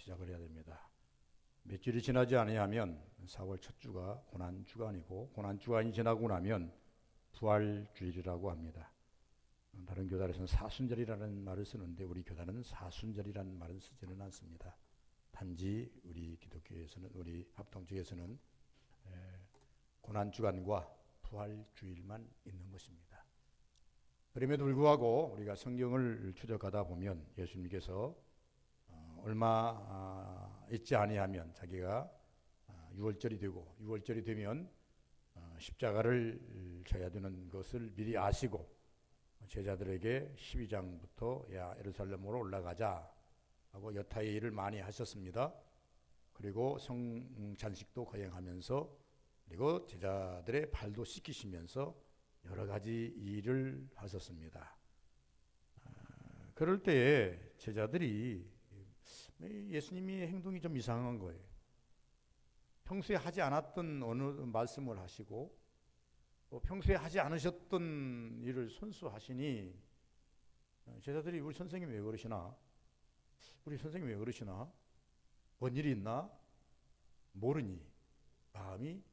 시작을 해야 됩니다. 며칠이 지나지 아니하면 4월 첫 주가 고난주간이고, 고난주간이 지나고 나면 부활주일이라고 합니다. 다른 교단에서는 사순절이라는 말을 쓰는데 우리 교단은 사순절이라는 말을 쓰지는 않습니다. 단지 우리 기독교에서는, 우리 합동측에서는 고난주간과 부활주일만 있는 것입니다. 그럼에도 불구하고 우리가 성경을 추적하다 보면 예수님께서 얼마 있지 아니하면 자기가 6월절이 되고, 6월절이 되면 십자가를 져야 되는 것을 미리 아시고 제자들에게 12장부터 야 예루살렘으로 올라가자 하고 여타의 일을 많이 하셨습니다. 그리고 성찬식도 거행하면서, 그리고 제자들의 발도 씻기시면서 여러 가지 일을 하셨습니다. 그럴 때에 제자들이 예수님이 행동이 좀 이상한 거예요. 평소에 하지 않았던 어느 말씀을 하시고 평소에 하지 않으셨던 일을 선수하시니 제자들이 우리 선생님 왜 그러시나? 우리 선생님 왜 그러시나? 뭔 일이 있나? 모르니 마음이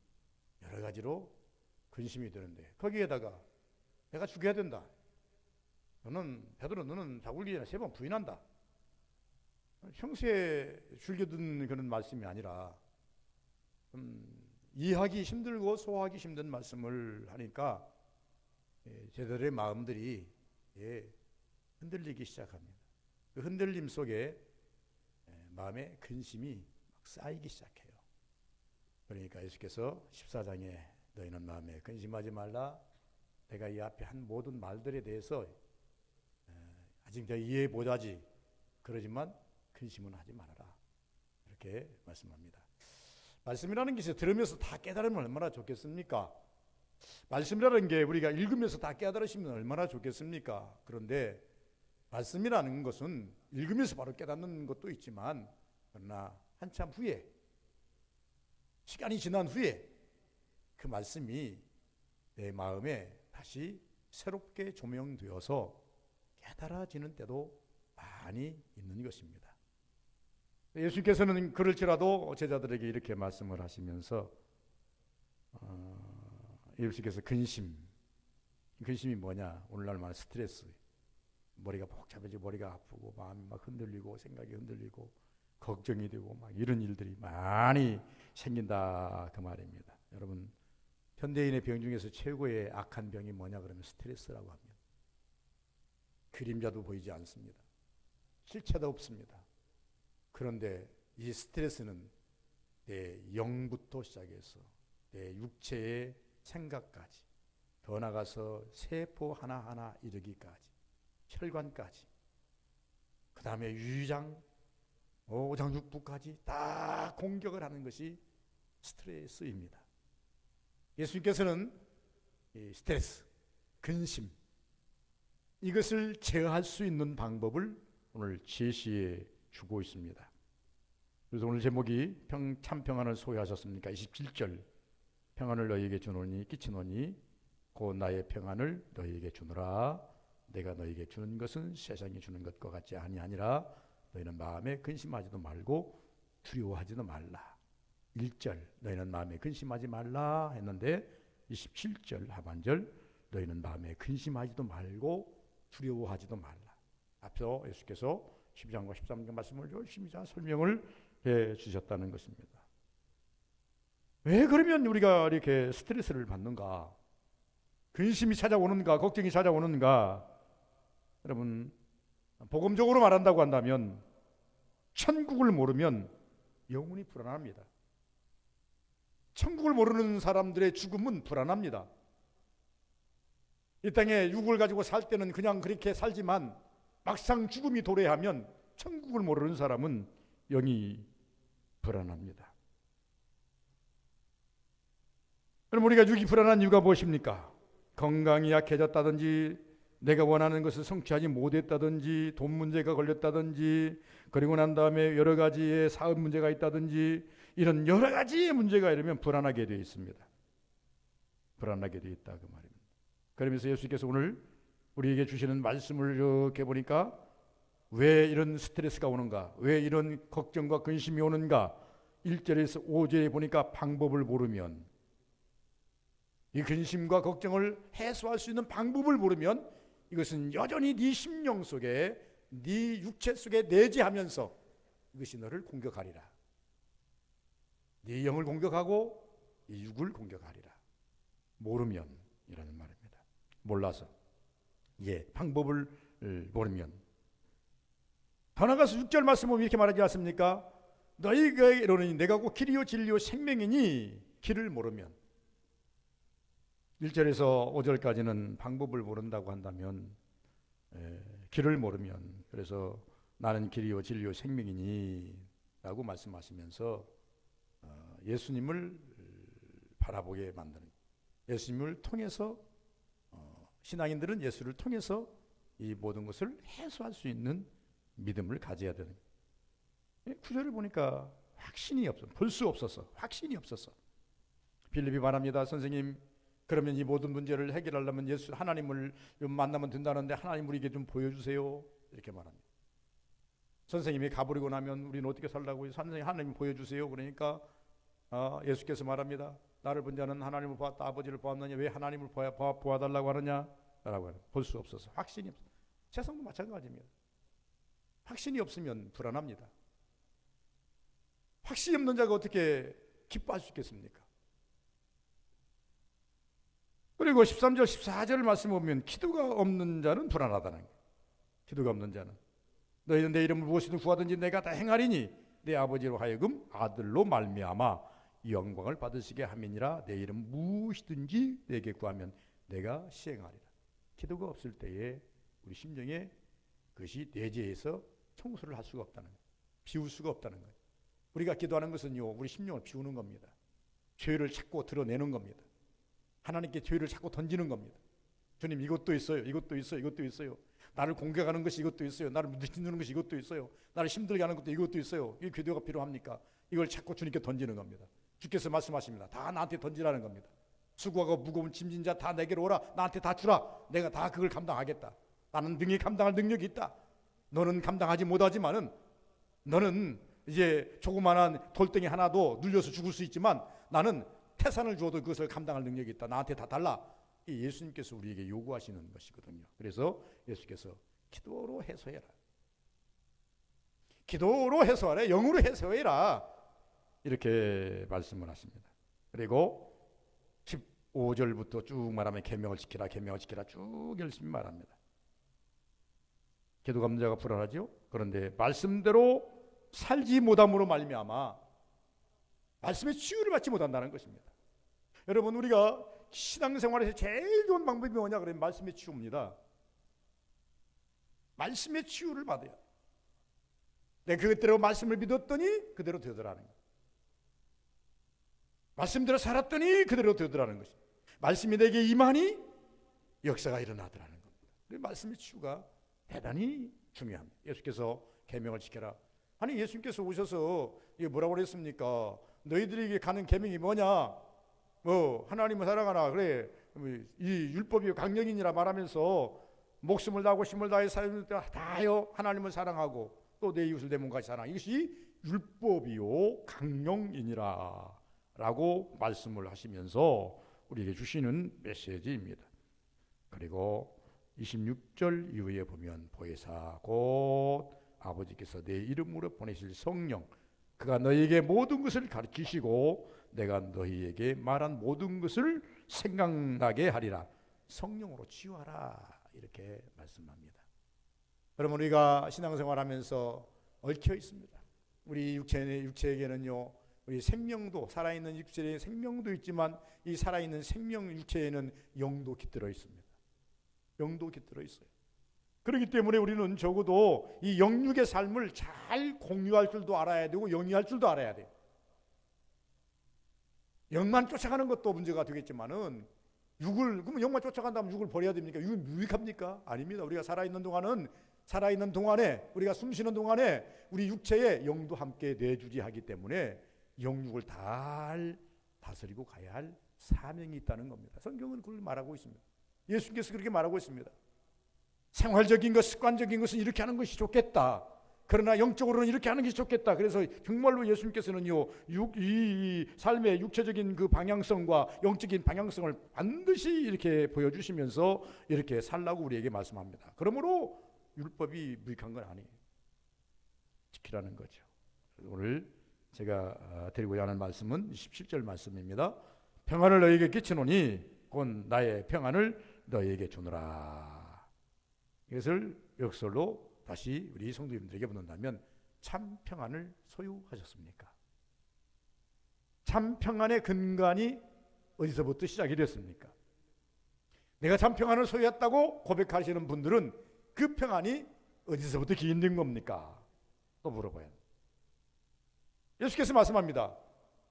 여러 가지로 근심이 되는데, 거기에다가 내가 죽여야 된다. 베드로 너는 자굴기 전에 3번 부인한다. 평소에 즐겨듣는 그런 말씀이 아니라 이해하기 힘들고 소화하기 힘든 말씀을 하니까 제자들의 마음들이 흔들리기 시작합니다. 그 흔들림 속에 마음의 근심이 막 쌓이기 시작해요. 그러니까 예수께서 14장에 너희는 마음에 근심하지 말라. 내가 이 앞에 한 모든 말들에 대해서 아직 내가 이해해 보자지. 그러지만 근심은 하지 말아라. 이렇게 말씀합니다. 말씀이라는 것이 들으면서 다 깨달으면 얼마나 좋겠습니까? 말씀이라는 게 우리가 읽으면서 다 깨달으시면 얼마나 좋겠습니까? 그런데 말씀이라는 것은 읽으면서 바로 깨닫는 것도 있지만, 그러나 한참 후에, 시간이 지난 후에 그 말씀이 내 마음에 다시 새롭게 조명되어서 깨달아지는 때도 많이 있는 것입니다. 예수께서는 그럴지라도 제자들에게 이렇게 말씀을 하시면서 예수께서 근심이 뭐냐? 오늘날 말하는 스트레스, 머리가 복잡해지고 머리가 아프고 마음이 막 흔들리고 생각이 흔들리고 걱정이 되고 막 이런 일들이 많이 생긴다 그 말입니다. 여러분, 현대인의 병 중에서 최고의 악한 병이 뭐냐 그러면 스트레스라고 합니다. 그림자도 보이지 않습니다. 실체도 없습니다. 그런데 이 스트레스는 내 영부터 시작해서 내 육체의 생각까지, 더 나아가서 세포 하나하나 이르기까지, 혈관까지, 그 다음에 유장, 오장육부까지 다 공격을 하는 것이 스트레스입니다. 예수님께서는 이 스트레스, 근심, 이것을 제어할 수 있는 방법을 오늘 제시해 주고 있습니다. 그래서 오늘 제목이 참 평안을 소유하셨습니까? 27절, 평안을 너희에게 주노니 끼치노니 곧 나의 평안을 너희에게 주노라. 내가 너희에게 주는 것은 세상이 주는 것과 같지 아니하니라. 너희는 마음에 근심하지도 말고 두려워하지도 말라. 1절 너희는 마음에 근심하지 말라 했는데 27절 하반절 너희는 마음에 근심하지도 말고 두려워하지도 말라. 앞서 예수께서 12장과 13장 말씀을 열심히 잘 설명을 해 주셨다는 것입니다. 왜 그러면 우리가 이렇게 스트레스를 받는가? 근심이 찾아오는가? 걱정이 찾아오는가? 여러분, 복음적으로 말한다고 한다면 천국을 모르면 영혼이 불안합니다. 천국을 모르는 사람들의 죽음은 불안합니다. 이 땅에 육을 가지고 살 때는 그냥 그렇게 살지만 막상 죽음이 도래하면 천국을 모르는 사람은 영이 불안합니다. 그럼 우리가 육이 불안한 이유가 무엇입니까? 건강이 약해졌다든지, 내가 원하는 것을 성취하지 못했다든지, 돈 문제가 걸렸다든지, 그리고 난 다음에 여러 가지의 사업 문제가 있다든지, 이런 여러 가지의 문제가 이러면 불안하게 되어 있습니다. 불안하게 되어 있다 그 말입니다. 그러면서 예수께서 오늘 우리에게 주시는 말씀을 이렇게 보니까 왜 이런 스트레스가 오는가? 왜 이런 걱정과 근심이 오는가? 1절에서 5절에 보니까 방법을 모르면, 이 근심과 걱정을 해소할 수 있는 방법을 모르면 이것은 여전히 네 심령 속에, 네 육체 속에 내재하면서 이것이 너를 공격하리라. 네 영을 공격하고 이 육을 공격하리라. 모르면 이라는 말입니다. 몰라서, 방법을 모르면. 더 나아가서 6절 말씀 보면 이렇게 말하지 않습니까? 너희가 이르노니 내가 곧 길이요 진리요 생명이니 길을 모르면. 1절에서 5절까지는 방법을 모른다고 한다면, 길을 모르면, 그래서 나는 길이요 진리요 생명이니 라고 말씀하시면서 예수님을 바라보게 만드는, 예수님을 통해서, 신앙인들은 예수를 통해서 이 모든 것을 해소할 수 있는 믿음을 가져야 되는. 구절을 보니까 확신이 없어, 볼 수 없어서, 확신이 없어서. 빌립이 말합니다. 선생님, 그러면 이 모든 문제를 해결하려면 예수 하나님을 만나면 된다는데 하나님 우리에게 좀 보여주세요. 이렇게 말합니다. 선생님이 가버리고 나면 우리는 어떻게 살라고 해요? 선생님 하나님 보여주세요. 그러니까 예수께서 말합니다. 나를 본 자는 하나님을 보았다. 아버지를 보았느냐? 왜 하나님을 보아달라고 하느냐? 라고 해요. 볼 수 없어서, 확신이 없어서. 세상도 마찬가지입니다. 확신이 없으면 불안합니다. 확신이 없는 자가 어떻게 기뻐할 수 있겠습니까? 그리고 13절 14절 말씀 보면 기도가 없는 자는 불안하다는 거예요. 기도가 없는 자는, 너희는 내 이름을 무엇이든 구하든지 내가 다 행하리니 내 아버지로 하여금 아들로 말미암아 영광을 받으시게 함이니라. 내 이름 무엇이든지 내게 구하면 내가 시행하리라. 기도가 없을 때에 우리 심령에 그것이 내재해서 청소를 할 수가 없다는 거예요. 비울 수가 없다는 거예요. 우리가 기도하는 것은요, 우리 심령을 비우는 겁니다. 죄를 자꾸 드러내는 겁니다. 하나님께 죄를 자꾸 던지는 겁니다. 주님, 이것도 있어요, 이것도 있어요, 이것도 있어요. 나를 공격하는 것이 이것도 있어요. 나를 무너뜨리는 것이 이것도 있어요. 나를 힘들게 하는 것도 이것도 있어요. 이 기도가 필요합니까? 이걸 자꾸 주님께 던지는 겁니다. 주께서 말씀하십니다. 다 나한테 던지라는 겁니다. 수고하고 무거운 짐진 자 다 내게로 오라. 나한테 다 주라. 내가 다 그걸 감당하겠다. 나는 능히 감당할 능력이 있다. 너는 감당하지 못하지만은, 너는 이제 조그만한 돌덩이 하나도 눌려서 죽을 수 있지만 나는 태산을 주어도 그것을 감당할 능력이 있다. 나한테 다 달라. 이 예수님께서 우리에게 요구하시는 것이거든요. 그래서 예수께서 기도로 해소해라. 기도로 해소하라. 영으로 해소해라. 이렇게 말씀을 하십니다. 그리고 15절부터 쭉 말하면 계명을 지키라, 계명을 지키라 쭉 열심히 말합니다. 기도가 없는 자가 불안하죠. 그런데 말씀대로 살지 못함으로 말미암아 말씀의 치유를 받지 못한다는 것입니다. 여러분, 우리가 신앙생활에서 제일 좋은 방법이 뭐냐 그러면 말씀의 치유입니다. 말씀의 치유를 받아야 돼. 내가 그대로 말씀을 믿었더니 그대로 되더라는 거예요. 말씀대로 살았더니 그대로 되더라는 것이. 말씀이 내게 임하니 역사가 일어나더라는 겁니다. 말씀의 치유가 대단히 중요합니다. 예수께서 계명을 지켜라. 아니, 예수님께서 오셔서 이게 뭐라고 그랬습니까? 너희들에게 가는 계명이 뭐냐? 하나님을 사랑하라. 그래, 이 율법이 강령이니라 말하면서 목숨을 다하고 힘을 다해 살을 다하여 하나님을 사랑하고 또 내 이웃을 내 몸같이 사랑. 이것이 율법이요 강령이니라 라고 말씀을 하시면서 우리에게 주시는 메시지입니다. 그리고 26절 이후에 보면 보혜사 곧 아버지께서 내 이름으로 보내실 성령, 그가 너희에게 모든 것을 가르치시고 내가 너희에게 말한 모든 것을 생각나게 하리라. 성령으로 치유하라. 이렇게 말씀합니다. 여러분, 우리가 신앙생활하면서 얽혀 있습니다. 우리 육체에게는요, 우리 생명도, 살아있는 육체에 생명도 있지만 이 살아있는 생명 육체에는 영도 깃들어 있습니다. 영도 깃들어 있어요. 그렇기 때문에 우리는 적어도 이 영육의 삶을 잘 공유할 줄도 알아야 되고 영위할 줄도 알아야 돼요. 영만 쫓아가는 것도 문제가 되겠지만은 그러면 영만 쫓아간다면 육을 버려야 됩니까? 육은 무익합니까? 아닙니다. 우리가 살아있는 동안에 우리가 숨쉬는 동안에 우리 육체에 영도 함께 내주지하기 때문에 영육을 잘 다스리고 가야 할 사명이 있다는 겁니다. 성경은 그걸 말하고 있습니다. 예수님께서 그렇게 말하고 있습니다. 생활적인 것, 습관적인 것은 이렇게 하는 것이 좋겠다. 그러나 영적으로는 이렇게 하는 것이 좋겠다. 그래서 정말로 예수님께서는요, 이 삶의 육체적인 그 방향성과 영적인 방향성을 반드시 이렇게 보여주시면서 이렇게 살라고 우리에게 말씀합니다. 그러므로 율법이 무익한 건 아니에요. 지키라는 거죠. 오늘 제가 드리고자 하는 말씀은 17절 말씀입니다. 평안을 너희에게 끼치노니 곧 나의 평안을 너희에게 주노라. 이것을 역설로 다시 우리 성도님들에게 묻는다면 참 평안을 소유하셨습니까? 참 평안의 근간이 어디서부터 시작이 됐습니까? 내가 참 평안을 소유했다고 고백하시는 분들은 그 평안이 어디서부터 기인된 겁니까? 또 물어봐요. 예수께서 말씀합니다.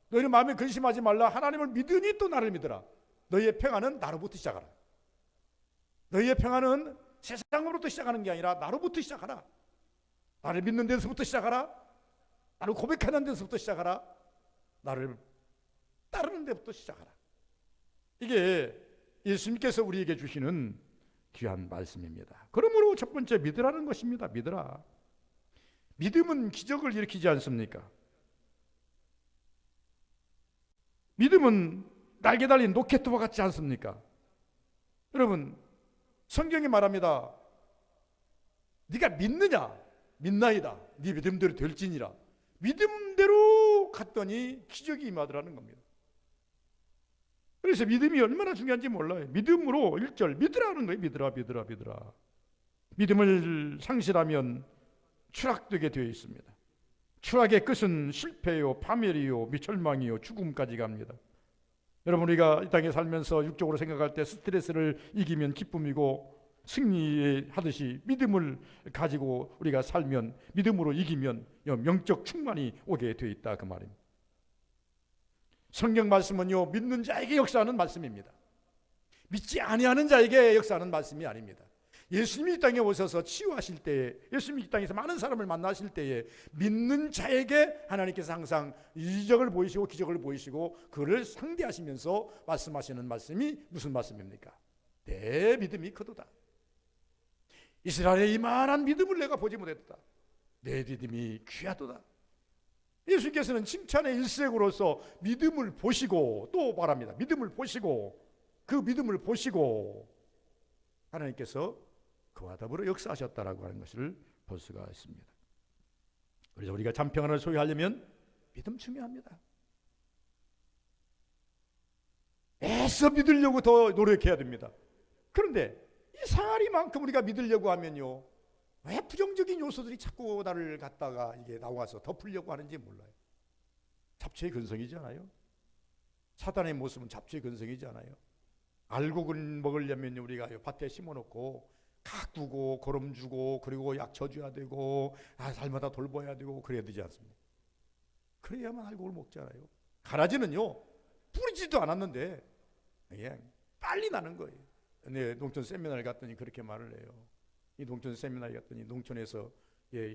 너희는 마음에 근심하지 말라. 하나님을 믿으니 또 나를 믿으라. 너희의 평안은 나로부터 시작하라. 너희의 평안은 세상으로부터 시작하는 게 아니라 나로부터 시작하라. 나를 믿는 데서부터 시작하라. 나를 고백하는 데서부터 시작하라. 나를 따르는 데부터 시작하라. 이게 예수님께서 우리에게 주시는 귀한 말씀입니다. 그러므로 첫 번째 믿으라는 것입니다. 믿으라. 믿음은 기적을 일으키지 않습니까? 믿음은 날개 달린 로켓과 같지 않습니까? 여러분, 성경이 말합니다. 네가 믿느냐? 믿나이다. 네 믿음대로 될지니라. 믿음대로 갔더니 기적이 임하더라는 겁니다. 그래서 믿음이 얼마나 중요한지 몰라요. 믿음으로 1절 믿으라는 거예요. 믿으라, 믿으라, 믿으라. 믿음을 상실하면 추락되게 되어 있습니다. 추락의 끝은 실패요, 파멸이요, 미철망이요, 죽음까지 갑니다. 여러분, 우리가 이 땅에 살면서 육적으로 생각할 때 스트레스를 이기면 기쁨이고 승리하듯이 믿음을 가지고 우리가 살면, 믿음으로 이기면 영적 충만이 오게 되어 있다, 그 말입니다. 성경 말씀은요, 믿는 자에게 역사하는 말씀입니다. 믿지 아니하는 자에게 역사하는 말씀이 아닙니다. 예수님이 이 땅에 오셔서 치유하실 때에, 예수님이 이 땅에서 많은 사람을 만나실 때에 믿는 자에게 하나님께서 항상 이적을 보이시고 기적을 보이시고 그를 상대하시면서 말씀하시는 말씀이 무슨 말씀입니까? 내 믿음이 크도다. 이스라엘의 이만한 믿음을 내가 보지 못했다. 내 믿음이 귀하도다. 예수님께서는 칭찬의 일색으로서 믿음을 보시고 또 말합니다. 믿음을 보시고 그 믿음을 보시고 하나님께서 그와 더불어 역사하셨다라고 하는 것을 볼 수가 있습니다. 그래서 우리가 참 평안을 소유하려면 믿음 중요합니다. 애써 믿으려고 더 노력해야 됩니다. 그런데 이 상아리만큼 우리가 믿으려고 하면요, 왜 부정적인 요소들이 자꾸 나를 갖다가 이게 나와서 덮으려고 하는지 몰라요. 잡초의 근성이잖아요. 사단의 모습은 잡초의 근성이잖아요. 알곡을 먹으려면 우리가 밭에 심어놓고 가꾸고 거름 주고 그리고 약 쳐줘야 되고 살마다 돌봐야 되고 그래야 되지 않습니까? 그래야만 알곡을 먹잖아요. 가라지는요, 뿌리지도 않았는데 빨리 나는 거예요. 네, 농촌 세미나를 갔더니 그렇게 말을 해요. 이 농촌 세미나에 갔더니 농촌에서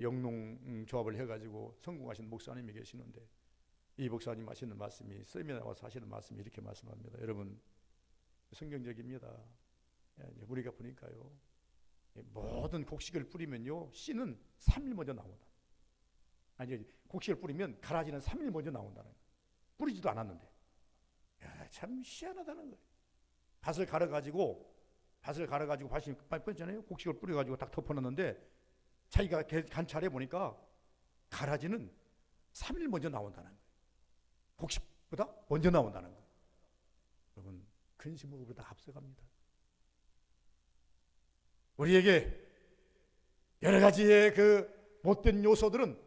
영농 조합을 해가지고 성공하신 목사님이 계시는데 이 목사님 하시는 말씀이, 세미나에 와서 하시는 말씀이 이렇게 말씀합니다. 여러분, 성경적입니다. 우리가 보니까요, 모든 곡식을 뿌리면요, 씨는 3일 먼저 나온다. 아니, 곡식을 뿌리면 가라지는 3일 먼저 나온다는 거예요. 뿌리지도 않았는데. 참 희한하다는 거예요. 밭을 갈아가지고 밭이 뻔뻔잖아요. 곡식을 뿌려가지고 딱 덮어놨는데 자기가 관찰해 보니까 가라지는 3일 먼저 나온다는 거예요. 곡식보다 먼저 나온다는 거예요. 여러분, 근심으로 우리 다 앞서갑니다. 우리에게 여러 가지의 그 못된 요소들은,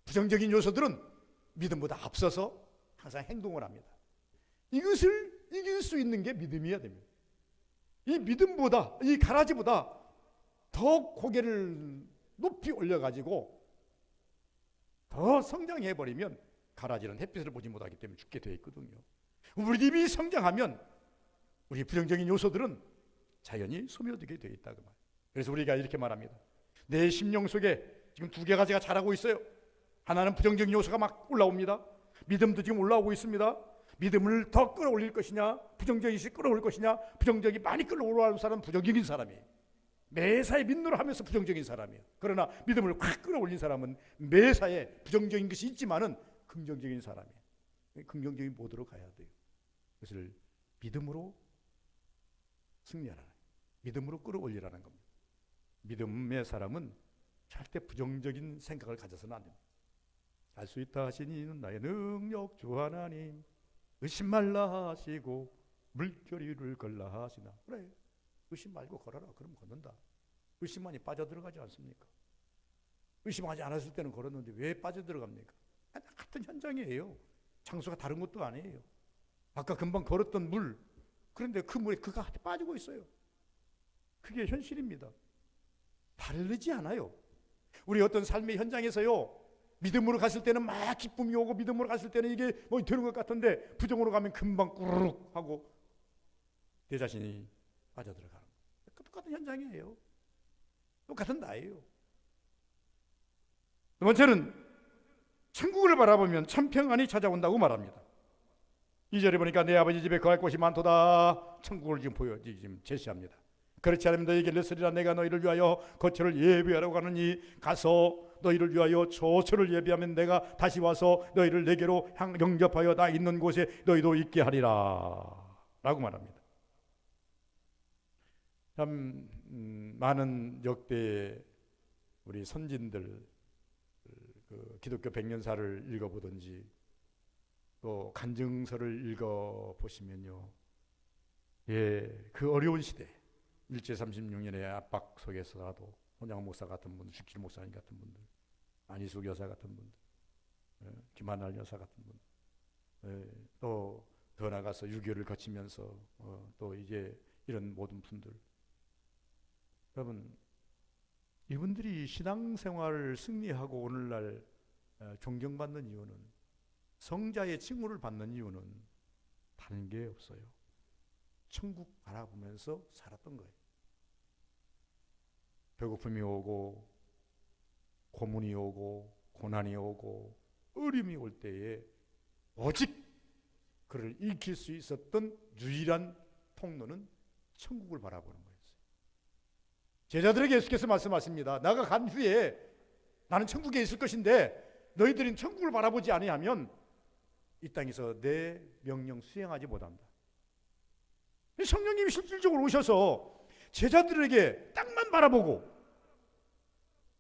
부정적인 요소들은 믿음보다 앞서서 항상 행동을 합니다. 이것을 이길 수 있는 게 믿음이어야 됩니다. 이 믿음보다, 이 가라지보다 더 고개를 높이 올려가지고 더 성장해버리면 가라지는 햇빛을 보지 못하기 때문에 죽게 되어 있거든요. 우리 믿음이 성장하면 우리 부정적인 요소들은 자연히 소멸되게 되어 있다, 그 말. 그래서 우리가 이렇게 말합니다. 내 심령 속에 지금 두 가지가 자라고 있어요. 하나는 부정적인 요소가 막 올라옵니다. 믿음도 지금 올라오고 있습니다. 믿음을 더 끌어올릴 것이냐, 부정적인 것이 끌어올 것이냐. 부정적이 많이 끌어올라오는 사람은 부정적인 사람이에요. 매사에 민노를 하면서 부정적인 사람이에요. 그러나 믿음을 확 끌어올린 사람은 매사에 부정적인 것이 있지만은 긍정적인 사람이에요. 긍정적인 모드로 가야 돼요. 그것을 믿음으로 승리하라는, 믿음으로 끌어올리라는 겁니다. 믿음의 사람은 절대 부정적인 생각을 가져서는 안 됩니다. 알 수 있다 하시니 나의 능력 주 하나님, 의심 말라 하시고 물결위를 걸라 하시나. 그래, 의심 말고 걸어라. 그럼 걷는다. 의심만이 빠져들어가지 않습니까? 의심하지 않았을 때는 걸었는데 왜 빠져들어갑니까? 같은 현장이에요. 장소가 다른 것도 아니에요. 아까 금방 걸었던 물, 그런데 그 물에 그가 빠지고 있어요. 그게 현실입니다. 다르지 않아요. 우리 어떤 삶의 현장에서요, 믿음으로 갔을 때는 막 기쁨이 오고 믿음으로 갔을 때는 이게 뭐 되는 것 같은데 부정으로 가면 금방 꾸르륵 하고 내 자신이 빠져들어가는 거예요. 똑같은 현장이에요. 똑같은 나예요. 두 번째는 천국을 바라보면 참 평안이 찾아온다고 말합니다. 2절에 보니까 내 아버지 집에 거할 곳이 많도다. 천국을 지금 제시합니다. 그렇지 않으면 너희에게 일러서리라. 내가 너희를 위하여 거처를 예비하라고 하느니 가서 너희를 위하여 저처를 예비하면 내가 다시 와서 너희를 내게로 영접하여 나 있는 곳에 너희도 있게 하리라 라고 말합니다. 참 많은 역대 우리 선진들, 그 기독교 백년사를 읽어보든지 또 간증서를 읽어보시면요, 그 어려운 시대 일제 36년의 압박 속에서라도 혼양 목사 같은 분들, 주길 목사님 같은 분들, 안희숙 여사 같은 분들, 김하날 여사 같은 분들, 또 더 나가서 6.25를 거치면서 또 이제 이런 모든 분들, 여러분 이분들이 신앙생활을 승리하고 오늘날 존경받는 이유는, 성자의 칭호를 받는 이유는 다른 게 없어요. 천국 바라보면서 살았던 거예요. 배고픔이 오고 고문이 오고 고난이 오고 어려움이 올 때에 오직 그를 익힐 수 있었던 유일한 통로는 천국을 바라보는 거였어요. 제자들에게 예수께서 말씀하십니다. 나가 간 후에 나는 천국에 있을 것인데 너희들은 천국을 바라보지 아니하면 이 땅에서 내 명령 수행하지 못한다. 성령님이 실질적으로 오셔서 제자들에게 땅만 바라보고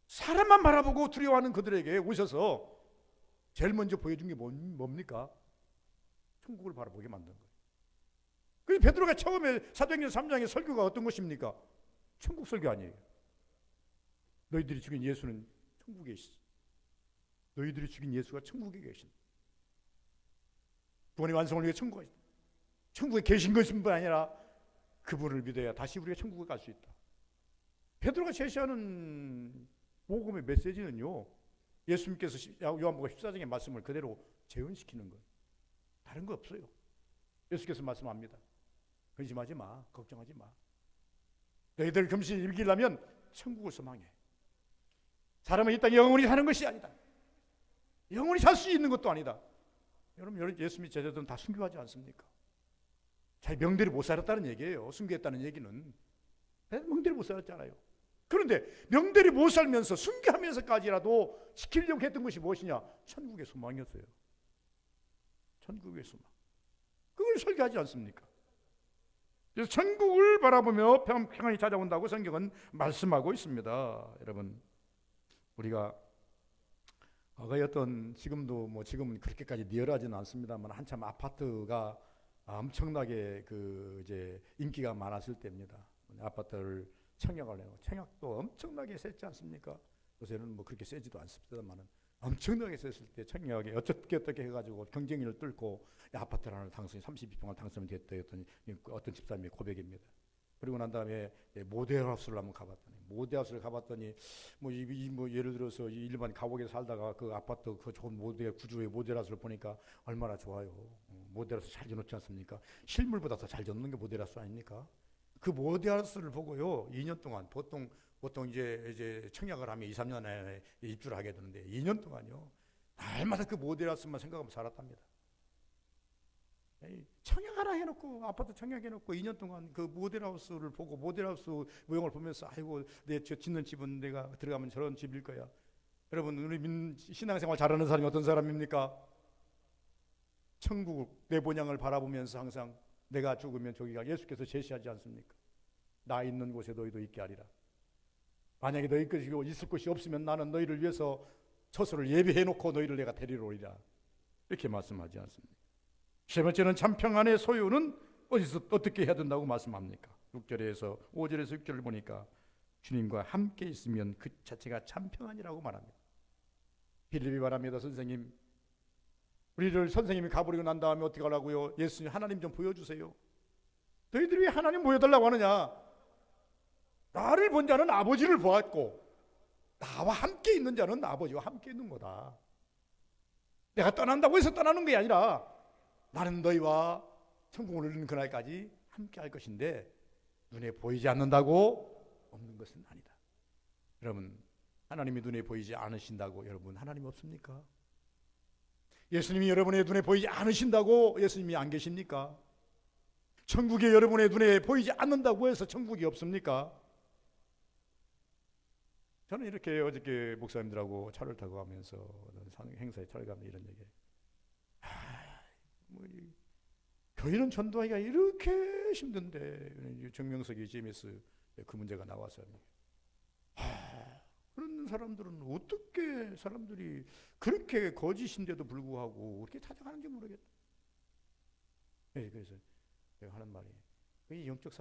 사람만 바라보고 두려워하는 그들에게 오셔서 제일 먼저 보여준 게 뭡니까? 천국을 바라보게 만든 거예요. 그래서 베드로가 처음에 사도행전 3장의 설교가 어떤 것입니까? 천국 설교 아니에요. 너희들이 죽인 예수는 천국에 있어. 너희들이 죽인 예수가 천국에 계신다. 구원의 완성을 위해 천국에 있다. 천국에 계신 것뿐 아니라 그분을 믿어야 다시 우리가 천국에 갈 수 있다. 베드로가 제시하는 복음의 메시지는요, 예수님께서 요한복음 14장의 말씀을 그대로 재현시키는 거예요. 다른 거 없어요. 예수께서 말씀합니다. 근심하지 마, 걱정하지 마. 너희들 금식 이기려면 천국을 소망해. 사람은 이 땅에 영원히 사는 것이 아니다. 영원히 살 수 있는 것도 아니다. 여러분, 예수님 제자들은 다 순교하지 않습니까? 자기 명대로 못 살았다는 얘기예요. 순교했다는 얘기는 명대로 못 살았잖아요. 그런데 명대로 못 살면서 순교하면서까지라도 지키려고 했던 것이 무엇이냐? 천국의 소망이었어요. 천국의 소망. 그걸 설교하지 않습니까? 그래서 천국을 바라보며 평안이 찾아온다고 성경은 말씀하고 있습니다. 여러분, 우리가 과거에 어떤, 지금도 뭐 지금은 그렇게까지 리얼하지는 않습니다만 한참 아파트가 엄청나게 이제 인기가 많았을 때입니다. 아파트를 청약을 해요. 청약도 엄청나게 셌지 않습니까? 요새는 뭐 그렇게 세지도 않습니다만은 엄청나게 셌을 때 청약에 어떻게 해가지고 경쟁률을 뚫고 아파트를 하나 당선이 32평을 당선이 됐던 어떤 집사님의 고백입니다. 그리고 난 다음에 모델하우스를 한번 가봤더니, 모델하우스를 가봤더니 뭐 예를 들어서 일반 가옥에 살다가 그 아파트 그 좋은 모델 구조의 모델하우스를 보니까 얼마나 좋아요. 모델하우스 잘 지어놓지 않습니까? 실물보다 더 잘 지어놓는 게 모델하우스 아닙니까? 그 모델하우스를 보고요, 2년 동안 보통 이제 청약을 하면 2, 3년 안에 입주를 하게 되는데 2년 동안요, 날마다 그 모델하우스만 생각하면서 살았답니다. 청약 하나 해놓고 아파트 청약해놓고 2년 동안 그 모델하우스를 보고 모델하우스 모형을 보면서 아이고 내 짓는 집은 내가 들어가면 저런 집일 거야. 여러분 우리 신앙생활 잘하는 사람이 어떤 사람입니까? 천국 내 본향을 바라보면서 항상 내가 죽으면 저기가 예수께서 제시하지 않습니까? 나 있는 곳에 너희도 있게 하리라. 만약에 너희 것이 있을 곳이 없으면 나는 너희를 위해서 처소를 예비해놓고 너희를 내가 데리러 오리라. 이렇게 말씀하지 않습니까? 세 번째는 참 평안의 소유는 어디서 어떻게 해야 된다고 말씀합니까? 6절에서 5절에서 6절을 보니까 주님과 함께 있으면 그 자체가 참 평안이라고 말합니다. 빌립이 말합니다. 선생님, 우리를 선생님이 가버리고 난 다음에 어떻게 하라고요? 예수님 하나님 좀 보여주세요. 너희들이 왜 하나님 보여달라고 하느냐? 나를 본 자는 아버지를 보았고 나와 함께 있는 자는 아버지와 함께 있는 거다. 내가 떠난다고 해서 떠나는 게 아니라 나는 너희와 천국을 이루는 그날까지 함께 할 것인데 눈에 보이지 않는다고 없는 것은 아니다. 여러분, 하나님이 눈에 보이지 않으신다고 여러분 하나님 없습니까? 예수님이 여러분의 눈에 보이지 않으신다고 예수님이 안 계십니까? 천국이 여러분의 눈에 보이지 않는다고 해서 천국이 없습니까? 저는 이렇게 어저께 목사님들하고 차를 타고 가면서 행사에 차를 가면 이런 얘기. 교회는 전도하기가 이렇게 힘든데 정명석이 GMS 그 문제가 나와서 그런 사람들은 어떻게 사람들이 그렇게 거짓인데도 불구하고 그렇게 찾아가는지 모르겠다. 네, 그래서 내가 하는 말이 그게 영적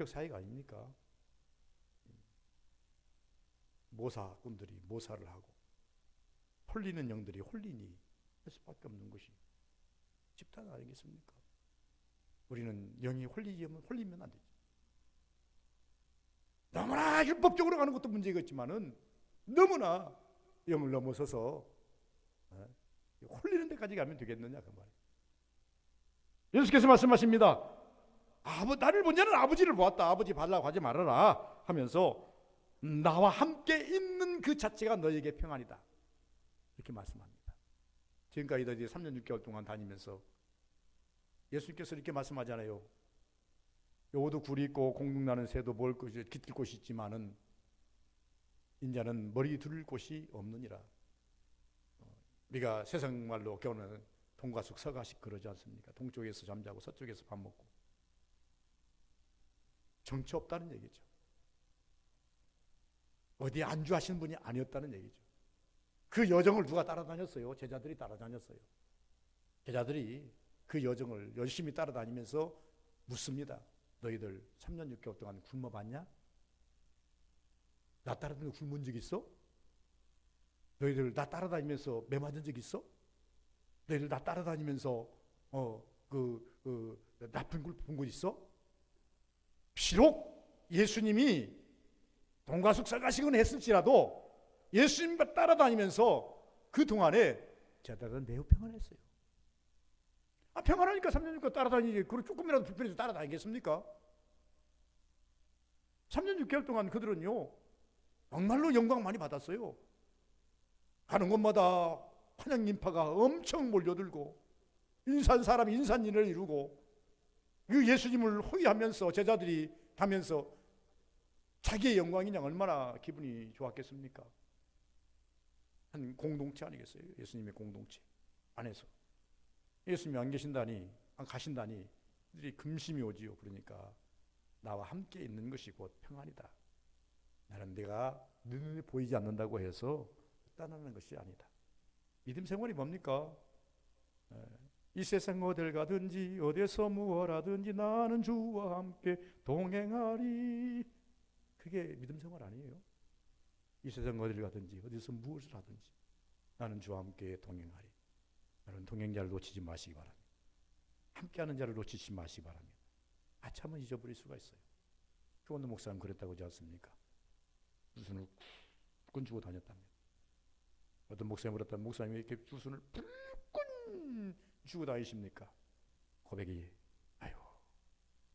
사회가 아닙니까? 모사꾼들이 모사를 하고 홀리는 영들이 홀리니 할 수밖에 없는 것이 집단 아니겠습니까? 우리는 영이 홀리면 안 되지. 너무나 율법적으로 가는 것도 문제겠지만은 너무나 영을 넘어서서 홀리는 데까지 가면 되겠느냐 그 말이에요. 예수께서 말씀하십니다. 나를 본 자는 아버지를 보았다. 아버지 봐달라고 하지 말아라 하면서 나와 함께 있는 그 자체가 너에게 평안이다. 이렇게 말씀합니다. 지금까지 3년 6개월 동안 다니면서 예수님께서 이렇게 말씀하잖아요. 여우도 굴이 있고 공중나는 새도 먹을 곳이 깃들 곳이 있지만은 인자는 머리 둘 곳이 없느니라. 우리가 세상 말로 겨우는 동가숙 서가식 그러지 않습니까? 동쪽에서 잠자고 서쪽에서 밥 먹고 정처 없다는 얘기죠. 어디에 안주하신 분이 아니었다는 얘기죠. 그 여정을 누가 따라다녔어요? 제자들이 따라다녔어요. 제자들이 그 여정을 열심히 따라다니면서 묻습니다. 너희들 3년 6개월 동안 굶어봤냐? 나 따라다니면서 굶은 적 있어? 너희들 나 따라다니면서 매 맞은 적 있어? 너희들 나 따라다니면서 나쁜 걸 본 거 있어? 비록 예수님이 동가숙사가식은 했을지라도 예수님과 따라다니면서 그 동안에 제자들은 매우 평안했어요. 평안하니까 3년 6개월 따라다니지 그걸 조금이라도 불편해서 따라다니겠습니까? 3년 6개월 동안 그들은요 정말로 영광 많이 받았어요. 가는 곳마다 환영 인파가 엄청 몰려들고 사람이 인산인을 이루고 그 예수님을 호위하면서 제자들이 가면서 자기의 영광이 얼마나 기분이 좋았겠습니까? 한 공동체 아니겠어요? 예수님의 공동체 안에서 예수님이 안 계신다니 안 가신다니 그들이 금심이 오지요. 그러니까 나와 함께 있는 것이 곧 평안이다. 나는 내가 눈에 보이지 않는다고 해서 떠나는 것이 아니다. 믿음 생활이 뭡니까? 이 세상 어딜 가든지 어디서 무엇하든지 나는 주와 함께 동행하리. 그게 믿음 생활 아니에요? 이 세상 어딜 가든지 어디서 무엇을 하든지 나는 주와 함께 동행하리. 여러분 동행자를 놓치지 마시기 바랍니다. 함께하는 자를 놓치지 마시기 바랍니다. 아참은 잊어버릴 수가 있어요. 교원도 목사님 그랬다고 하지 않습니까? 주순을 꾼 주고 다녔답니다. 어떤 목사님 그랬다면 목사님이 이렇게 주순을 불끈 주고 다니십니까? 고백이 아유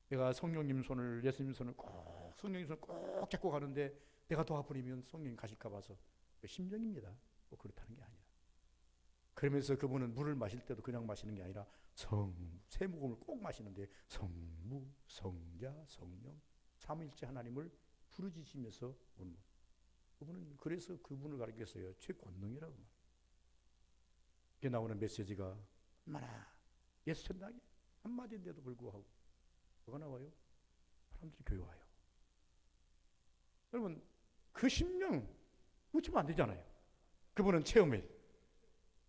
내가 성령님 손을 예수님 손을 꼭 성령님 손을 꼭 잡고 가는데 내가 도와버리면 성령님 가실까 봐서 그 심정입니다. 뭐 그렇다는 게 아니라 그러면서 그분은 물을 마실 때도 그냥 마시는 게 아니라 세 모금을 꼭 마시는데 성부, 성자, 성령 삼위일체 하나님을 부르짖으면서 온 그분은 그래서 그분을 가리켰어요. 최권능이라고 말합니다. 이게 나오는 메시지가 얼마나 예수 천당이 한마디인데도 불구하고 뭐가 나와요? 사람들이 교회와요. 여러분 그 심령 묻히면 안 되잖아요. 그분은 체험해.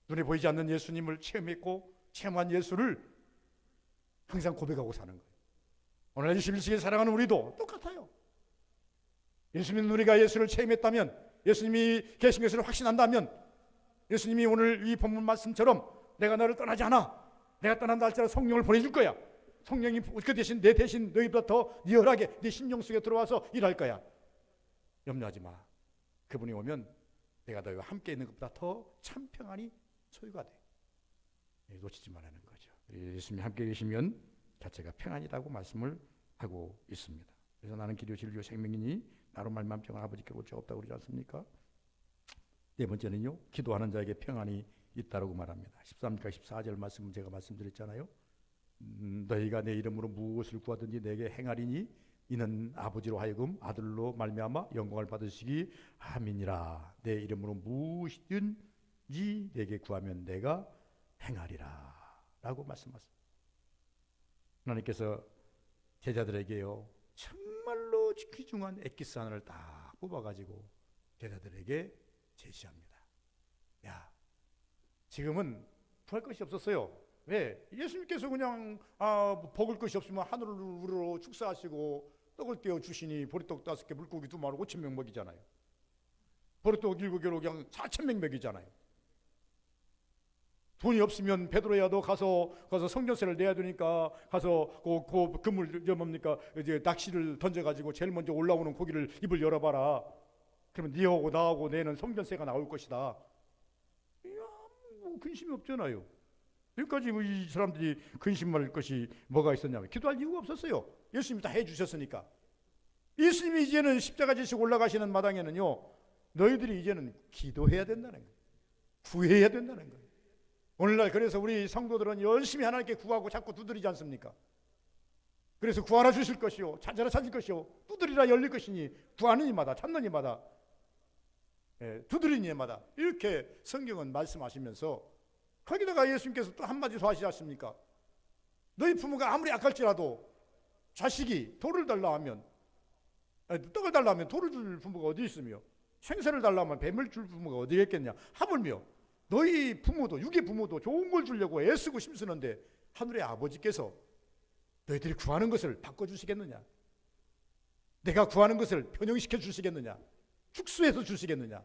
눈에 보이지 않는 예수님을 체험했고 체험한 예수를 항상 고백하고 사는 거예요. 오늘 21세기에 살아가는 우리도 똑같아요. 예수님 우리가 예수를 체험했다면, 예수님이 계신 것을 확신한다면, 예수님이 오늘 이 본문 말씀처럼 내가 너를 떠나지 않아, 내가 떠난다 할지라도 성령을 보내줄 거야, 성령이 그 대신 내 대신 너희보다 더 리얼하게 네 심령 속에 들어와서 일할 거야, 염려하지 마. 그분이 오면 내가 너희와 함께 있는 것보다 더 참 평안이 소유가 돼. 놓치지 말라는 거죠. 예수님이 함께 계시면 자체가 평안이라고 말씀을 하고 있습니다. 그래서 나는 길이요 진리요 생명이니 나로 말미암아 아버지께 올 자 없다고 그러지 않습니까? 네 번째는요, 기도하는 자에게 평안이 있다라고 말합니다. 13절과 14절 말씀은 제가 말씀드렸잖아요. 너희가 내 이름으로 무엇을 구하든지 내게 행하리니 이는 아버지로 하여금 아들로 말미암아 영광을 받으시기 함이니라. 내 이름으로 무엇이든지 내게 구하면 내가 행하리라 라고 말씀하셨습니다. 하나님께서 제자들에게요 정말로 귀중한 엑기스 하나를 딱 뽑아가지고 제자들에게 제시합니다. 야, 지금은 구할 것이 없었어요. 왜? 예수님께서 그냥 먹을 것이 없으면 하늘을 우러러 축사하시고 떡을 떼어 주시니 보리떡 5개 물고기 2마리 5,000명 먹이잖아요. 보리떡 7개로 그냥 4,000명 먹이잖아요. 돈이 없으면 베드로야도 가서 성전세를 내야 되니까 가서 그 그물 뭡니까 이제 낚시를 던져가지고 제일 먼저 올라오는 고기를 입을 열어봐라. 그러면 니하고 나하고 내는 성전세가 나올 것이다. 이야, 뭐 근심이 없잖아요. 여기까지 이 사람들이 근심할 것이 뭐가 있었냐면 기도할 이유가 없었어요. 예수님이 다 해주셨으니까. 예수님이 이제는 십자가 지시고 올라가시는 마당에는요, 너희들이 이제는 기도해야 된다는 거예요. 구해야 된다는 거예요. 오늘날 그래서 우리 성도들은 열심히 하나님께 구하고 자꾸 두드리지 않습니까? 그래서 구하라 주실 것이요 찾아라 찾을 것이요 두드리라 열릴 것이니 구하는 이마다 찾는 이마다 두드리는 이마다 이렇게 성경은 말씀하시면서 거기다가 예수님께서 또 한마디 더 하시지 않습니까? 너희 부모가 아무리 약할지라도 자식이 돌을 달라 하면 떡을 달라 하면 돌을 줄 부모가 어디 있으며 생선을 달라 하면 뱀을 줄 부모가 어디 있겠냐. 하물며 너희 부모도 육의 부모도 좋은 걸 주려고 애쓰고 힘쓰는데 하늘의 아버지께서 너희들이 구하는 것을 바꿔주시겠느냐? 내가 구하는 것을 변형시켜 주시겠느냐? 축소해서 주시겠느냐?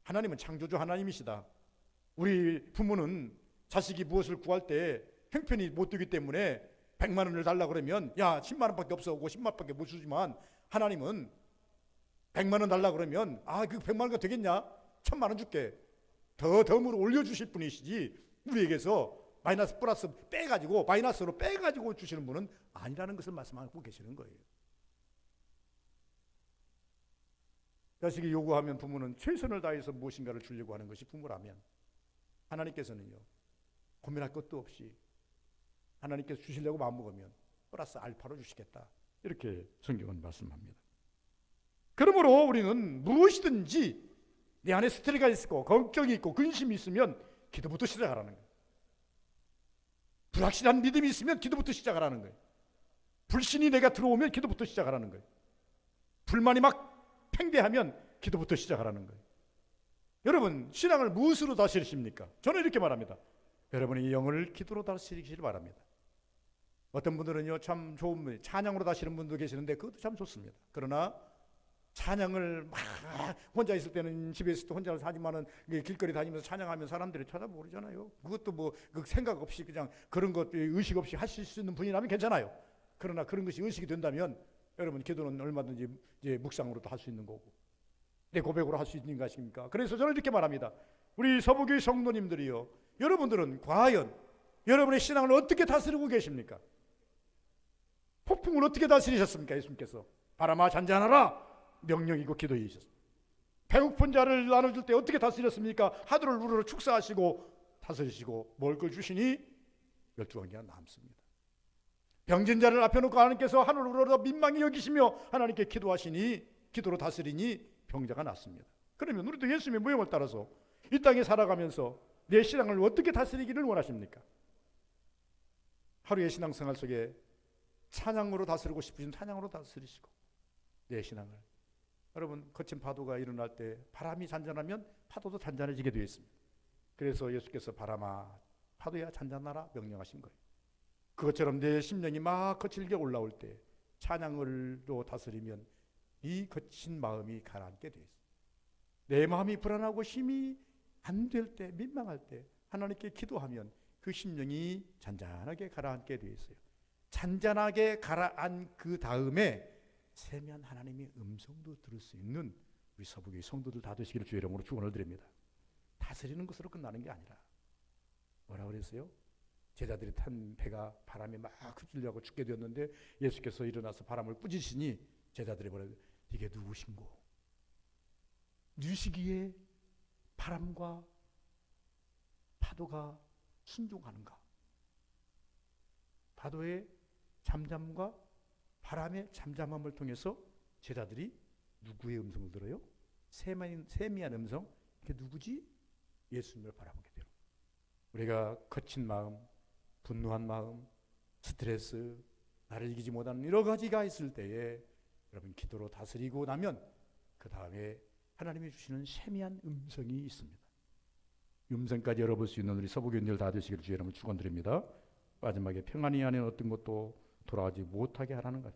하나님은 창조주 하나님이시다. 우리 부모는 자식이 무엇을 구할 때 형편이 못 되기 때문에 100만 원을 달라고 그러면 야 10만 원밖에 없어 50만 원밖에 못 주지만 하나님은 100만 원 달라고 그러면 그 100만 원가 되겠냐? 1000만 원 줄게. 덤으로 올려주실 분이시지 우리에게서 마이너스 플러스 빼가지고 마이너스로 빼가지고 주시는 분은 아니라는 것을 말씀하고 계시는 거예요. 자식이 요구하면 부모는 최선을 다해서 무엇인가를 주려고 하는 것이 부모라면 하나님께서는요 고민할 것도 없이 하나님께서 주시려고 마음먹으면 플러스 알파로 주시겠다 이렇게 성경은 말씀합니다. 그러므로 우리는 무엇이든지 내 안에 스트레스가 있고 걱정이 있고 근심이 있으면 기도부터 시작하라는 거예요. 불확실한 믿음이 있으면 기도부터 시작하라는 거예요. 불신이 내가 들어오면 기도부터 시작하라는 거예요. 불만이 막 팽배하면 기도부터 시작하라는 거예요. 여러분 신앙을 무엇으로 다스리십니까? 저는 이렇게 말합니다. 여러분의 영을 기도로 다스리시길 바랍니다. 어떤 분들은요 참 좋은 분 찬양으로 다스리는 분도 계시는데 그것도 참 좋습니다. 그러나 찬양을 막 혼자 있을 때는 집에 있을 때 혼자 하지만은 길거리 다니면서 찬양하면 사람들이 쳐다보고 그러잖아요. 그것도 뭐 생각 없이 그냥 그런 것 의식 없이 하실 수 있는 분이라면 괜찮아요. 그러나 그런 것이 의식이 된다면 여러분 기도는 얼마든지 이제 묵상으로도 할 수 있는 거고 내 고백으로 할 수 있는 것입니까? 그래서 저는 이렇게 말합니다. 우리 서부교회 성도님들이요, 여러분들은 과연 여러분의 신앙을 어떻게 다스리고 계십니까? 폭풍을 어떻게 다스리셨습니까? 예수님께서 바람아 잔잔하라 명령이고 기도이셨습니다. 배고픈 자를 나눠줄 때 어떻게 다스렸습니까? 하늘을 우러러 축사하시고 다스리시고 먹을 걸 주시니 12관계가 남습니다. 병진 자를 앞에 놓고 하나님께서 하늘로부터 민망히 여기시며 하나님께 기도하시니 기도로 다스리니 병자가 낫습니다. 그러면 우리도 예수님의 모형을 따라서 이 땅에 살아가면서 내 신앙을 어떻게 다스리기를 원하십니까? 하루의 신앙생활 속에 찬양으로 다스리고 싶으신 찬양으로 다스리시고 내 신앙을, 여러분 거친 파도가 일어날 때 바람이 잔잔하면 파도도 잔잔해지게 되어 있습니다. 그래서 예수께서 바람아 파도야 잔잔하라 명령하신 거예요. 그것처럼 내 심령이 막 거칠게 올라올 때 찬양으로 다스리면 이 거친 마음이 가라앉게 되어 있습니다. 내 마음이 불안하고 힘이 안 될 때, 민망할 때 하나님께 기도하면 그 심령이 잔잔하게 가라앉게 되어 있어요. 잔잔하게 가라앉 그 다음에 세미한 하나님의 음성도 들을 수 있는 우리 서부교회 성도들 다 되시기를 주의 이름으로 축원을 드립니다. 다스리는 것으로 끝나는 게 아니라 뭐라 그랬어요? 제자들이 탄 배가 바람에 막 휩쓸려고 죽게 되었는데 예수께서 일어나서 바람을 꾸짖으시니 제자들이 뭐라고, 이게 누구신고? 뉘시기에 바람과 파도가 순종하는가? 파도의 잠잠과 바람의 잠잠함을 통해서 제자들이 누구의 음성을 들어요? 세미한 음성. 이게 누구지? 예수님을 바라보게 돼요. 우리가 거친 마음, 분노한 마음, 스트레스, 나를 이기지 못하는 여러 가지가 있을 때에 여러분 기도로 다스리고 나면 그 다음에 하나님이 주시는 세미한 음성이 있습니다. 음성까지 열어볼 수 있는 우리 서부교인들 다 되시기를 주의 이름으로 축원드립니다. 마지막에 평안이 아닌 어떤 것도 돌아가지 못하게 하라는 것.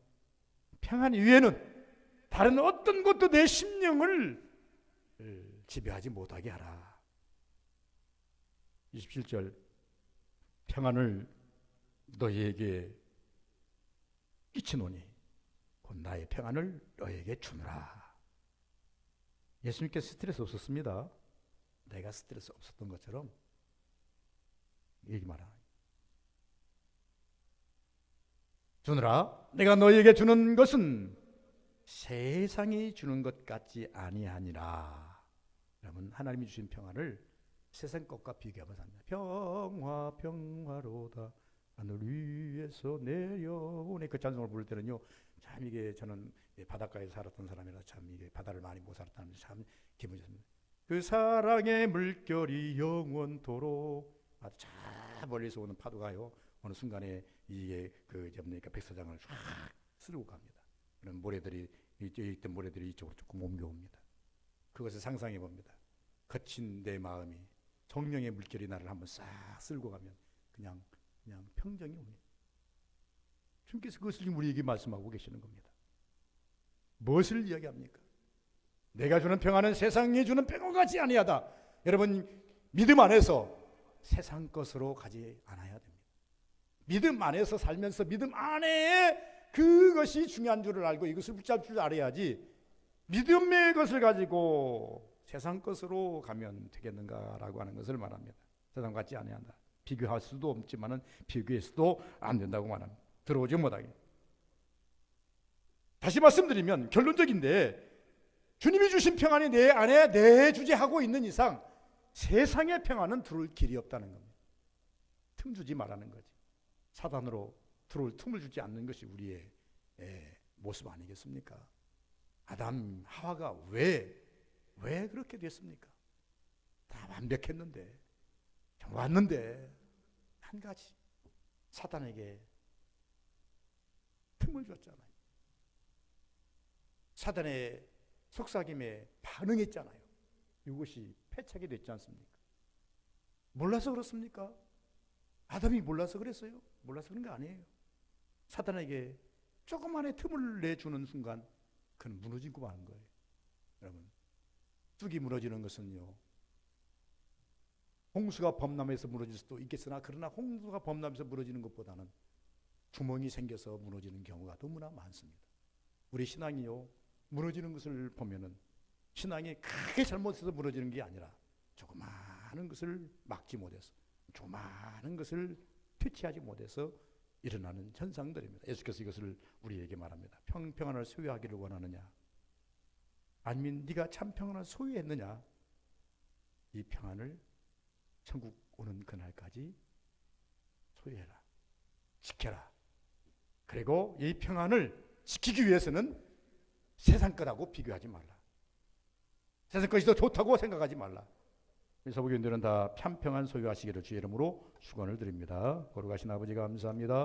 평안 이외에는 다른 어떤 것도 내 심령을 지배하지 못하게 하라. 27절 평안을 너희에게 끼치노니 곧 나의 평안을 너희에게 주노라. 예수님께서 스트레스 없었습니다. 내가 스트레스 없었던 것처럼 얘기 말하는 주노라. 내가 너희에게 주는 것은 세상이 주는 것 같지 아니하니라. 여러분 하나님이 주신 평안을 세상 것과 비교하면 안 돼요. 평화로다 하늘 위에서 내려오네. 그 찬송을 부를 때는요, 참 이게 저는 바닷가에 살았던 사람이라 참 이게 바다를 많이 못 살았다는 데 참 기분이 좋습니다. 그 사랑의 물결이 영원토록. 저 멀리서 오는 파도가요 어느 순간에 이게 그 뭡니까 백사장을 쫙 쓸고 갑니다. 그런 모래들이 있던 모래들이 이쪽으로 조금 옮겨옵니다. 그것을 상상해 봅니다. 거친 내 마음이 정령의 물결이 나를 한번 싹 쓸고 가면 그냥 평정이 옵니다. 주님께서 그것을 지금 우리에게 말씀하고 계시는 겁니다. 무엇을 이야기합니까? 내가 주는 평안은 세상이 주는 평안과 같지 아니하다. 여러분 믿음 안에서 세상 것으로 가지 않아야 됩니다. 믿음 안에서 살면서 믿음 안에 그것이 중요한 줄을 알고 이것을 붙잡을 줄 알아야지 믿음의 것을 가지고 세상 것으로 가면 되겠는가라고 하는 것을 말합니다. 세상 같지 아니한다. 비교할 수도 없지만은 비교해서도 안 된다고 말합니다. 들어오지 못하게. 다시 말씀드리면 결론적인데 주님이 주신 평안이 내 안에 내주재하고 있는 이상 세상의 평안은 들어올 길이 없다는 겁니다. 틈 주지 말라는 거지. 사단으로 들어올 틈을 주지 않는 것이 우리의 모습 아니겠습니까? 아담 하와가 왜 그렇게 됐습니까? 다 완벽했는데 왔는데 한 가지 사단에게 틈을 줬잖아요. 사단의 속삭임에 반응했잖아요. 이것이 패착이 됐지 않습니까? 몰라서 그렇습니까? 아담이 몰라서 그랬어요? 몰라서 그런 거 아니에요. 사단에게 조그만의 틈을 내주는 순간 그는 무너지고 마는 거예요. 여러분 뚝이 무너지는 것은요, 홍수가 범람해서 무너질 수도 있겠으나 그러나 홍수가 범람해서 무너지는 것보다는 구멍이 생겨서 무너지는 경우가 너무나 많습니다. 우리 신앙이요, 무너지는 것을 보면은 신앙이 크게 잘못해서 무너지는 게 아니라 조그마한 것을 막지 못해서, 조그마한 것을 퇴치하지 못해서 일어나는 현상들입니다. 예수께서 이것을 우리에게 말합니다. 평안을 소유하기를 원하느냐? 아니면 네가 참 평안을 소유했느냐? 이 평안을 천국 오는 그날까지 소유해라. 지켜라. 그리고 이 평안을 지키기 위해서는 세상 것하고 비교하지 말라. 세상 것이 더 좋다고 생각하지 말라. 서부교인들은 다 편평한 소유하시기를 주의 이름으로 축원을 드립니다. 거룩하신 아버지 감사합니다.